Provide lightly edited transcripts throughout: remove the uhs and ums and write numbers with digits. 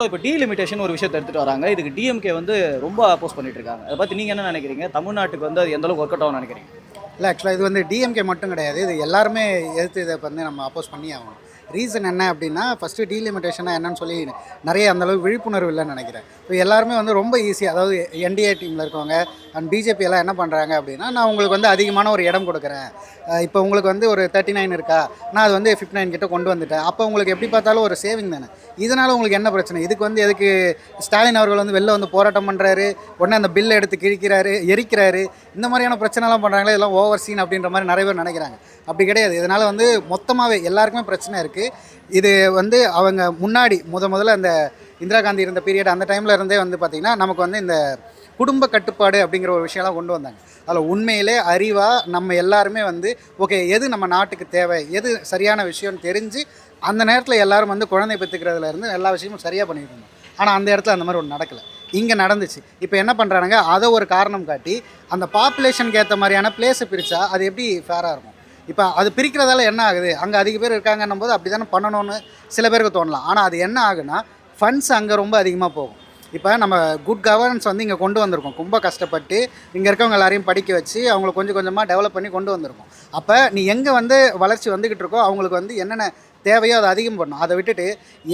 இப்போ டீலிமிட்டேஷன் ஒரு விஷயத்தை எடுத்துட்டு வராங்க. இதுக்கு டிஎம்கே வந்து ரொம்ப அப்போஸ் பண்ணிட்டு இருக்காங்க. அதை பத்தி நீங்க என்ன நினைக்கிறீங்க? தமிழ்நாட்டுக்கு வந்து அது எந்த அளவுக்கு ஒர்க் அவுட் ஆகும்னு நினைக்கிறீங்க? இல்லை, ஆக்சுவலாக இது வந்து டிஎம்கே மட்டும் கிடையாது. இது எல்லாருமே எதிர்த்து இதை வந்து நம்ம அப்போஸ் பண்ணி ஆகணும். ரீசன் என்ன அப்படின்னா, ஃபஸ்ட்டு டீலிமிட்டேஷனா என்னன்னு சொல்லி நிறைய அந்தளவுக்கு விழிப்புணர்வு இல்லைன்னு நினைக்கிறேன். இப்போ எல்லாருமே வந்து ரொம்ப ஈஸியாக, அதாவது என்டிஏ டீமில் இருக்கவங்க அண்ட் பிஜேபி எல்லாம் என்ன பண்ணுறாங்க அப்படின்னா, நான் உங்களுக்கு வந்து அதிகமான ஒரு இடம் கொடுக்குறேன். இப்போ உங்களுக்கு வந்து ஒரு 39 இருக்கா, நான் அது வந்து 59 கிட்ட கொண்டு வந்துட்டேன். அப்போ உங்களுக்கு எப்படி பார்த்தாலும் ஒரு சேவிங் தானே. இதனால் உங்களுக்கு என்ன பிரச்சனை? இதுக்கு வந்து எதுக்கு ஸ்டாலின் அவர்கள் வந்து வெளில வந்து போராட்டம் பண்ணுறாரு, உடனே அந்த பில்லை எடுத்து கிழிக்கிறாரு, எரிக்கிறாரு, இந்த மாதிரியான பிரச்சனைலாம் பண்ணுறாங்களே, இதெல்லாம் ஓவர் சீன் அப்படின்ற மாதிரி நிறைய பேர் நினைக்கிறாங்க. அப்படி கிடையாது. இதனால் வந்து மொத்தமாகவே எல்லாருக்குமே பிரச்சனை இருக்குது. இது வந்து அவங்க முன்னாடி முதல்ல அந்த இந்திரா காந்தி இருந்த பீரியட் அந்த டைமில் இருந்தே வந்து பார்த்திங்கன்னா நமக்கு வந்து இந்த குடும்ப கட்டுப்பாடு அப்படிங்கிற ஒரு விஷயம்லாம் கொண்டு வந்தாங்க. அதில் உண்மையிலே அறிவாக நம்ம எல்லாருமே வந்து ஓகே, எது நம்ம நாட்டுக்கு தேவை, எது சரியான விஷயம்னு தெரிஞ்சு அந்த நேரத்தில் எல்லோரும் வந்து குழந்தை பெற்றுக்கிறதுல இருந்து எல்லா விஷயமும் சரியாக பண்ணிட்டு இருந்தோம். ஆனால் அந்த இடத்துல அந்த மாதிரி ஒன்று நடக்கலை. இங்கே நடந்துச்சு. இப்போ என்ன பண்ணுறானுங்க, அதை ஒரு காரணம் காட்டி அந்த பாப்புலேஷனுக்கு ஏற்ற மாதிரியான பிளேஸை பிரித்தா அது எப்படி ஃபேராக இருக்கும்? இப்போ அது பிரிக்கிறதால என்ன ஆகுது? அங்கே அதிக பேர் இருக்காங்கன்னும் போது அப்படி தானே பண்ணணும்னு சில பேருக்கு தோணலாம். ஆனால் அது என்ன ஆகுனா, ஃபண்ட்ஸ் அங்கே ரொம்ப அதிகமாக போகும். இப்போ நம்ம குட் கவர்னன்ஸ் வந்து இங்கே கொண்டு வந்திருக்கோம். ரொம்ப கஷ்டப்பட்டு இங்கே இருக்கவங்க எல்லாரையும் படிக்க வச்சு அவங்கள கொஞ்சம் கொஞ்சமாக டெவலப் பண்ணி கொண்டு வந்திருக்கோம். அப்போ நீ எங்கே வந்து வளர்ச்சி வந்துக்கிட்டு இருக்கோ அவங்களுக்கு வந்து என்னென்ன தேவையோ அதை அதிகம் பண்ணணும். அதை விட்டுட்டு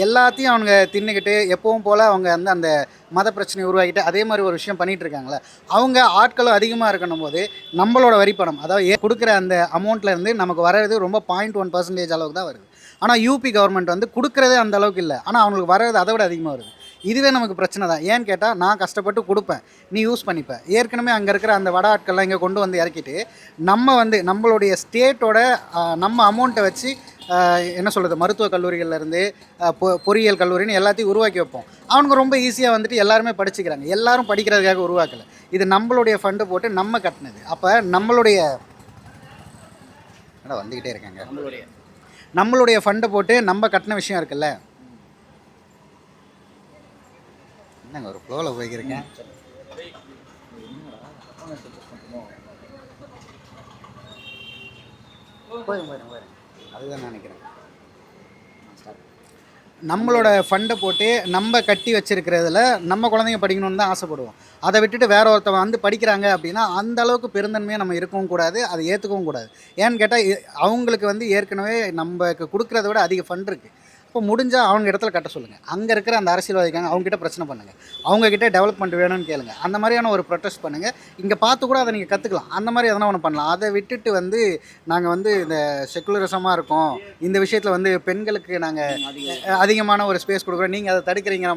எல்லாத்தையும் அவங்க தின்னுக்கிட்டு எப்பவும் போல் அவங்க வந்து அந்த மத பிரச்சனையை உருவாக்கிட்டு அதே மாதிரி ஒரு விஷயம் பண்ணிகிட்டு இருக்காங்களே. அவங்க ஆட்களும் அதிகமாக இருக்கணும் போது நம்மளோட வரிப்பணம், அதாவது கொடுக்குற அந்த அமௌண்ட்லேருந்து நமக்கு வர்றது ரொம்ப 0.1% அளவுக்கு தான் வருது. ஆனால் யூபி கவர்மெண்ட் வந்து கொடுக்குறதே அந்த அளவுக்கு இல்லை. ஆனால் அவங்களுக்கு வர்றது அதை விட அதிகமாக வருது. இதுவே நமக்கு பிரச்சனை தான். ஏன்னு கேட்டால், நான் கஷ்டப்பட்டு கொடுப்பேன், நீ யூஸ் பண்ணிப்பேன். ஏற்கனவே அங்கே இருக்கிற அந்த வட ஆட்கள்லாம் இங்கே கொண்டு வந்து இறக்கிட்டு நம்ம வந்து நம்மளுடைய ஸ்டேட்டோட நம்ம அமௌண்ட்டை வச்சு என்ன சொல்கிறது, மருத்துவக் கல்லூரிகள்லேருந்து பொறியியல் கல்லூரின்னு எல்லாத்தையும் உருவாக்கி வைப்போம். அவனுக்கு ரொம்ப ஈஸியாக வந்துட்டு எல்லாருமே படிச்சுக்கிறாங்க. எல்லாரும் படிக்கிறதுக்காக உருவாக்கலை. இது நம்மளுடைய ஃபண்டு போட்டு நம்ம கட்டினது. அப்போ நம்மளுடைய வந்துக்கிட்டே இருக்காங்க, நம்மளுடைய ஃபண்டை போட்டு நம்ம கட்டின விஷயம் இருக்குல்ல. என்னங்க ஒரு ஃப்ளோவில் போய்க்கிறேன். அதுதான் நினைக்கிறேன். நம்மளோட ஃபண்டை போட்டு நம்ம கட்டி வச்சிருக்கிறதுல நம்ம குழந்தைங்க படிக்கணும்னு தான் ஆசைப்படுவோம். அதை விட்டுட்டு வேற ஒருத்தவங்க வந்து படிக்கிறாங்க அப்படின்னா அந்த அளவுக்கு பெருந்தன்மையாக நம்ம இருக்கவும் கூடாது, அதை ஏற்றுக்கவும் கூடாது. ஏன்னு கேட்டால் அவங்களுக்கு வந்து ஏற்கனவே நம்மக்கு கொடுக்குறத விட அதிக ஃபண்ட் இருக்குது. இப்போ முடிஞ்சால் அவங்க இடத்துல கட்ட சொல்லுங்கள். அங்கே இருக்கிற அந்த அரசியல்வாதிக்காங்க அவங்ககிட்ட பிரச்சனை பண்ணுங்கள், அவங்கக்கிட்ட டெவலப்மெண்ட் வேணும்னு கேளுங்க. அந்த மாதிரியான ஒரு ப்ரொட்டஸ்ட் பண்ணுங்கள். இங்கே பார்த்து கூட அதை நீங்கள் கற்றுக்கலாம். அந்த மாதிரி எதனா ஒன்று பண்ணலாம். அதை விட்டுட்டு வந்து நாங்கள் வந்து இந்த செக்குலரிசமாக இருக்கோம், இந்த விஷயத்தில் வந்து பெண்களுக்கு நாங்கள் அதிகமான ஒரு ஸ்பேஸ் கொடுக்குறோம், நீங்கள் அதை தடுக்கிறீங்க